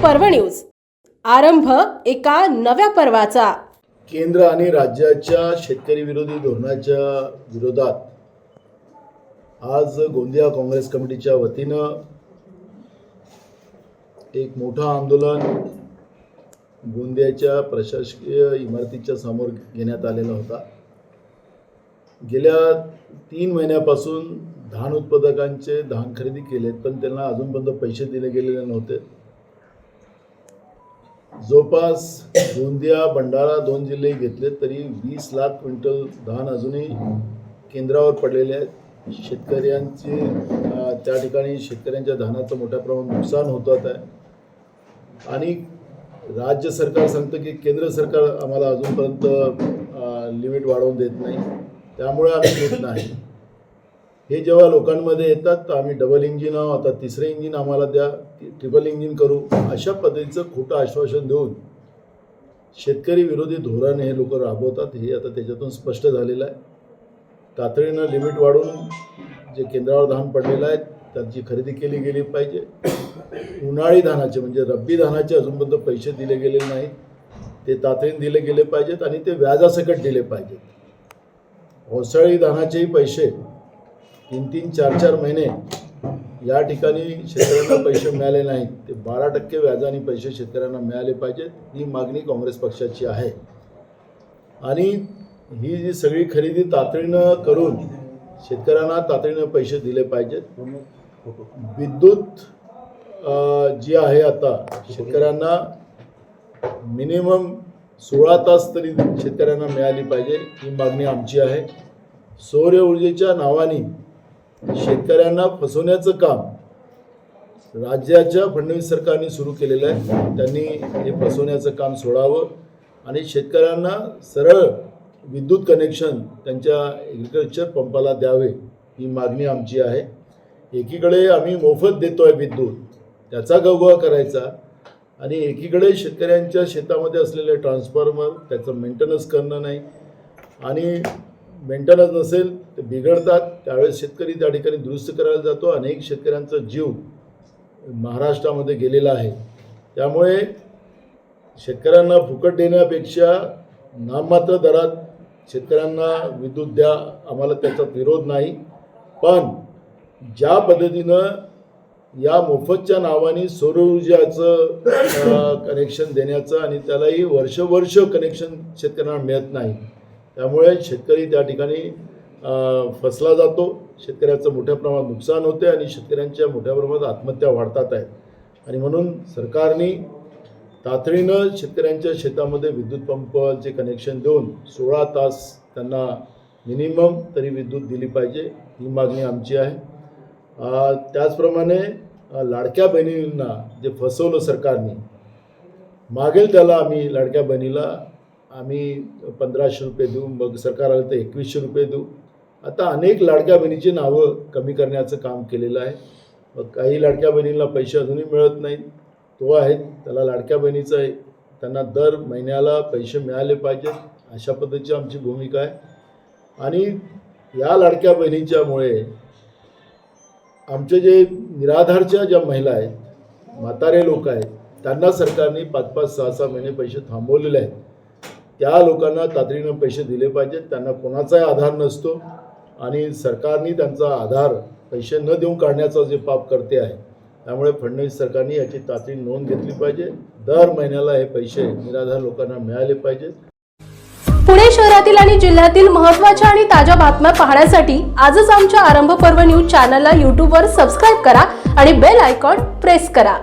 पर्व न्यूज। आरंभ एका नव्या पर्वाचा। केंद्र आणि राज्याच्या शेतकरी विरोधी धोरणाच्या विरोधात आज गोंदिया काँग्रेस कमिटीच्या वतीनं एक मोठं आंदोलन गोंदियाच्या प्रशासकीय इमारतीच्या समोर घेण्यात आलेला होता। गेल्या 3 महिन्यापासून धान उत्पादकांचे धान खरेदी केले, पण त्यांना अजूनपर्यंत पैसे दिले गेलेले नव्हते। जवळपास गोंदिया भंडारा 2 जिल्हे घेतले तरी 20 लाख क्विंटल धान अजूनही केंद्रावर पडलेले आहेत। शेतकऱ्यांचे त्या ठिकाणी शेतकऱ्यांच्या धानाचं मोठ्या प्रमाणात नुकसान होत आहे आणि राज्य सरकार सांगतं की केंद्र सरकार आम्हाला अजूनपर्यंत लिमिट वाढवून देत नाही, त्यामुळे आम्ही देत नाही। हे जेव्हा लोकांमध्ये येतात तर आम्ही डबल इंजिन आहोत, आता तिसरे इंजिन आम्हाला द्या, ट्रिपल इंजिन करू, अशा पद्धतीचं खोटं आश्वासन देऊन शेतकरी विरोधी धोरण हे लोक राबवतात। हे आता त्याच्यातून स्पष्ट झालेलं आहे। तातडीनं लिमिट वाढवून जे केंद्रावर धान पडलेलं आहे त्याची खरेदी केली गेली पाहिजे। उन्हाळी धानाचे म्हणजे रब्बी धानाचे अजूनपर्यंत पैसे दिले गेले नाहीत, ते तातडीने दिले गेले पाहिजेत आणि ते व्याजासकट दिले पाहिजेत। पावसाळी धानाचेही पैसे 3-3, 4-4 महिने या ठिकाणी शेतकऱ्यांना पैसे मिळाले नाहीत, ते 12% व्याजाने पैसे शेतकऱ्यांना मिळाले पाहिजेत। ही मागणी काँग्रेस पक्षाची आहे आणि ही जी सगळी खरेदी तातडीनं करून शेतकऱ्यांना तातडीनं पैसे दिले पाहिजेत। विद्युत जी आहे आता शेतकऱ्यांना मिनिमम 16 तास तरी शेतकऱ्यांना मिळाली पाहिजे, ही मागणी आमची आहे। सौर ऊर्जेच्या नावाने शेतकऱ्यांना फसवण्याचं काम राज्याच्या फडणवीस सरकारने सुरू केलेलं आहे। त्यांनी हे फसवण्याचं काम सोडावं आणि शेतकऱ्यांना सरळ विद्युत कनेक्शन त्यांच्या ॲग्रिकल्चर पंपाला द्यावे, ही मागणी आमची आहे। एकीकडे आम्ही मोफत देतो आहे विद्युत, त्याचा गवगवा करायचा आणि एकीकडे शेतकऱ्यांच्या शेतामध्ये असलेले ट्रान्सफॉर्मर त्याचं मेंटेनन्स करणं नाही आणि मेंटेनन्स नसेल ते बिघडतात, त्यावेळेस शेतकरी त्या ठिकाणी दुरुस्त करायला जातो। अनेक शेतकऱ्यांचा जीव महाराष्ट्रामध्ये गेलेला आहे। त्यामुळे शेतकऱ्यांना फुकट देण्यापेक्षा नाममात्र दरात शेतकऱ्यांना विद्युत द्या, आम्हाला त्याचा विरोध नाही। पण ज्या पद्धतीनं या मोफतच्या नावाने सौर ऊर्जाचं कनेक्शन देण्याचं आणि त्यालाही वर्ष कनेक्शन शेतकऱ्यांना मिळत नाही, त्यामुळे शेतकरी त्या ठिकाणी फसला जातो। शेतकऱ्याचं मोठ्या प्रमाणात नुकसान होते आणि शेतकऱ्यांच्या मोठ्या प्रमाणात आत्महत्या वाढतात आहेत आणि म्हणून सरकारने तातडीनं शेतकऱ्यांच्या शेतामध्ये विद्युत पंपाचे कनेक्शन देऊन 16 तास त्यांना मिनिमम तरी विद्युत दिली पाहिजे, ही मागणी आमची आहे। त्याचप्रमाणे लाडक्या बहिणींना जे फसवलं सरकारने, मागेल त्याला आम्ही लाडक्या बहिणीला आम्ही 1500 रुपये देऊ, मग सरकार आलं तर 2100 रुपये देऊ। आता अनेक लाडक्या बहिणीची नावं कमी करण्याचं काम केलेलं आहे। मग काही लाडक्या बहिणींना पैसे अजूनही मिळत नाहीत, तो आहेत त्याला लाडक्या बहिणीचं आहे, त्यांना दर महिन्याला पैसे मिळाले पाहिजेत, अशा पद्धतीची आमची भूमिका आहे। आणि या लाडक्या बहिणीच्यामुळे आमचे जे निराधारच्या ज्या महिला आहेत, म्हातारे लोक आहेत, त्यांना सरकारने 5-5, 6-6 महिने पैसे थांबवलेले आहेत। त्या लोकांना तातडीनं पैसे दिले पाहिजेत, त्यांना कोणाचाही आधार नसतो आणि सरकारने त्यांचा आधार पैसे न देऊन काढण्याचा जे पाप करते आहे, त्यामुळे फडणवीस सरकारने याची तातडीने नोंद घेतली पाहिजे। दर महिन्याला हे पैसे निराधार लोकांना मिळाले पाहिजेत। पुणे शहरातील आणि जिल्ह्यातील महत्त्वाच्या आणि ताज्या बातम्या पाहण्यासाठी आजच आमच्या आरंभ पर्व न्यूज चॅनलला YouTube वर सबस्क्राइब करा आणि बेल आयकॉन प्रेस करा।